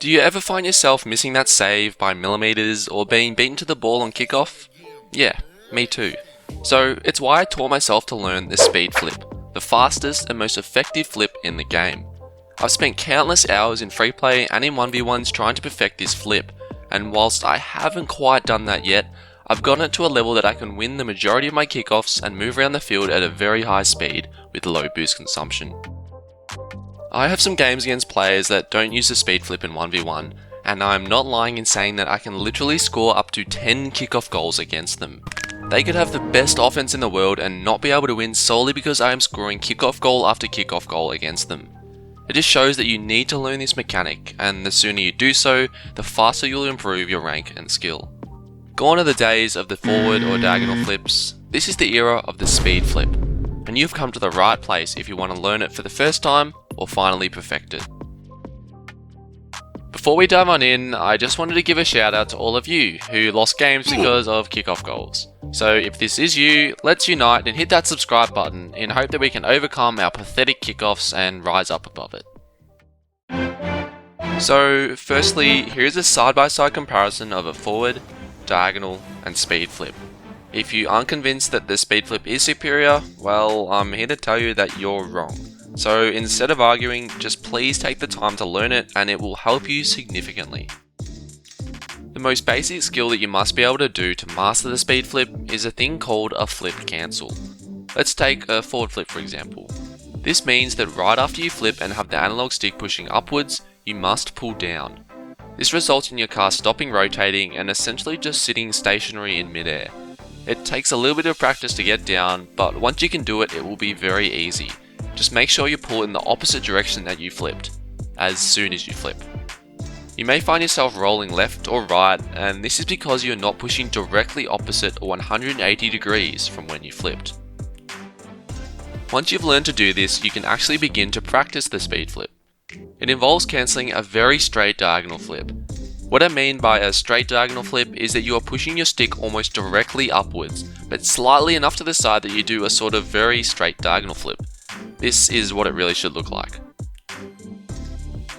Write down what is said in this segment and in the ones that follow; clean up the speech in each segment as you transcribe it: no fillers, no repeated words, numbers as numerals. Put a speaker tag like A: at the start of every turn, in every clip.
A: Do you ever find yourself missing that save by millimeters or being beaten to the ball on kickoff? Yeah, me too. So it's why I taught myself to learn the speed flip, the fastest and most effective flip in the game. I've spent countless hours in free play and in 1v1s trying to perfect this flip, and whilst I haven't quite done that yet, I've gotten it to a level that I can win the majority of my kickoffs and move around the field at a very high speed with low boost consumption. I have some games against players that don't use the speed flip in 1v1, and I'm not lying in saying that I can literally score up to 10 kickoff goals against them. They could have the best offense in the world and not be able to win solely because I am scoring kickoff goal after kickoff goal against them. It just shows that you need to learn this mechanic, and the sooner you do so, the faster you'll improve your rank and skill. Gone are the days of the forward or diagonal flips. This is the era of the speed flip, and you've come to the right place if you want to learn it for the first time or finally perfect it. Before we dive on in, I just wanted to give a shout out to all of you who lost games because of kickoff goals. So if this is you, let's unite and hit that subscribe button in hope that we can overcome our pathetic kickoffs and rise up above it. So firstly, here's a side-by-side comparison of a forward, diagonal and speed flip. If you aren't convinced that the speed flip is superior, well, I'm here to tell you that you're wrong. So instead of arguing, just please take the time to learn it and it will help you significantly. The most basic skill that you must be able to do to master the speed flip is a thing called a flip cancel. Let's take a forward flip for example. This means that right after you flip and have the analog stick pushing upwards, you must pull down. This results in your car stopping rotating and essentially just sitting stationary in midair. It takes a little bit of practice to get down, but once you can do it, it will be very easy. Just make sure you pull in the opposite direction that you flipped, as soon as you flip. You may find yourself rolling left or right, and this is because you're not pushing directly opposite or 180 degrees from when you flipped. Once you've learned to do this, you can actually begin to practice the speed flip. It involves cancelling a very straight diagonal flip. What I mean by a straight diagonal flip is that you are pushing your stick almost directly upwards, but slightly enough to the side that you do a sort of very straight diagonal flip. This is what it really should look like.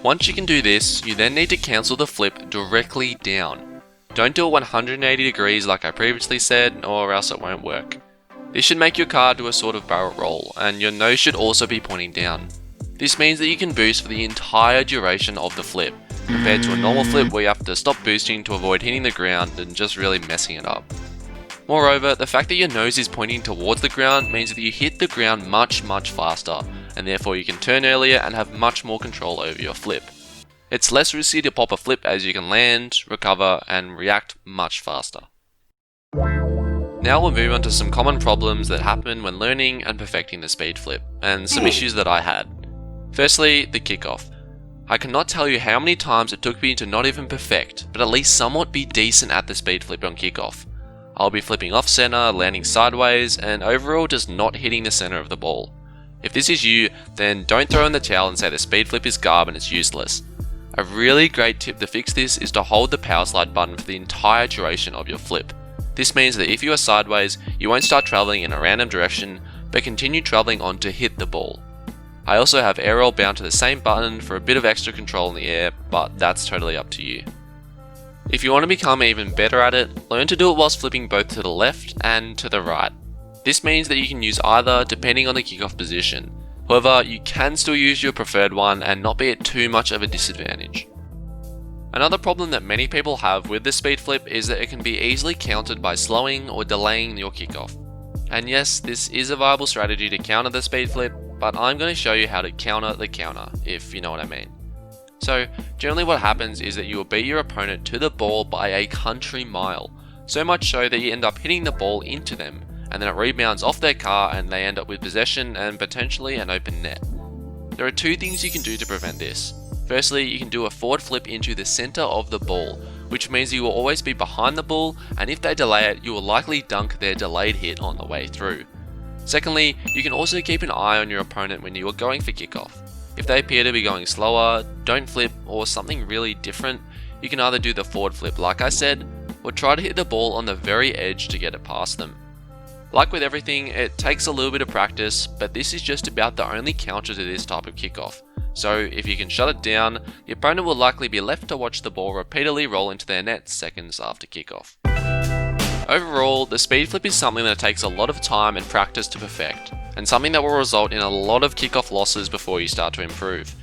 A: Once you can do this, you then need to cancel the flip directly down. Don't do it 180 degrees like I previously said, or else it won't work. This should make your car do a sort of barrel roll, and your nose should also be pointing down. This means that you can boost for the entire duration of the flip, compared to a normal flip where you have to stop boosting to avoid hitting the ground and just really messing it up. Moreover, the fact that your nose is pointing towards the ground means that you hit the ground much faster, and therefore you can turn earlier and have much more control over your flip. It's less risky to pop a flip as you can land, recover, and react much faster. Now we'll move on to some common problems that happen when learning and perfecting the speed flip, and some issues that I had. Firstly, the kickoff. I cannot tell you how many times it took me to not even perfect, but at least somewhat be decent at the speed flip on kickoff. I'll be flipping off center, landing sideways, and overall just not hitting the center of the ball. If this is you, then don't throw in the towel and say the speed flip is garb and it's useless. A really great tip to fix this is to hold the power slide button for the entire duration of your flip. This means that if you are sideways, you won't start traveling in a random direction, but continue traveling on to hit the ball. I also have air roll bound to the same button for a bit of extra control in the air, but that's totally up to you. If you want to become even better at it, learn to do it whilst flipping both to the left and to the right. This means that you can use either depending on the kickoff position. However, you can still use your preferred one and not be at too much of a disadvantage. Another problem that many people have with the speed flip is that it can be easily countered by slowing or delaying your kickoff. And yes, this is a viable strategy to counter the speed flip, but I'm going to show you how to counter the counter, if you know what I mean. So generally what happens is that you will beat your opponent to the ball by a country mile, so much so that you end up hitting the ball into them, and then it rebounds off their car and they end up with possession and potentially an open net. There are two things you can do to prevent this. Firstly, you can do a forward flip into the center of the ball, which means you will always be behind the ball, and if they delay it, you will likely dunk their delayed hit on the way through. Secondly, you can also keep an eye on your opponent when you are going for kickoff. If they appear to be going slower, don't flip, or something really different, you can either do the forward flip like I said, or try to hit the ball on the very edge to get it past them. Like with everything, it takes a little bit of practice, but this is just about the only counter to this type of kickoff. So if you can shut it down, the opponent will likely be left to watch the ball repeatedly roll into their net seconds after kickoff. Overall, the speed flip is something that takes a lot of time and practice to perfect, and something that will result in a lot of kickoff losses before you start to improve.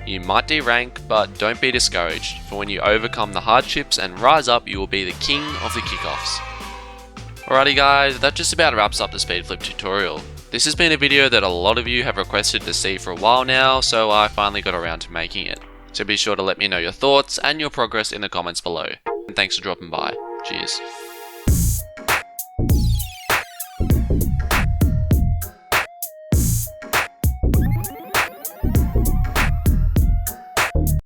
A: You might de-rank, but don't be discouraged, for when you overcome the hardships and rise up, you will be the king of the kickoffs. Alrighty guys, that just about wraps up the speed flip tutorial. This has been a video that a lot of you have requested to see for a while now, so I finally got around to making it. So be sure to let me know your thoughts and your progress in the comments below. And thanks for dropping by. Cheers.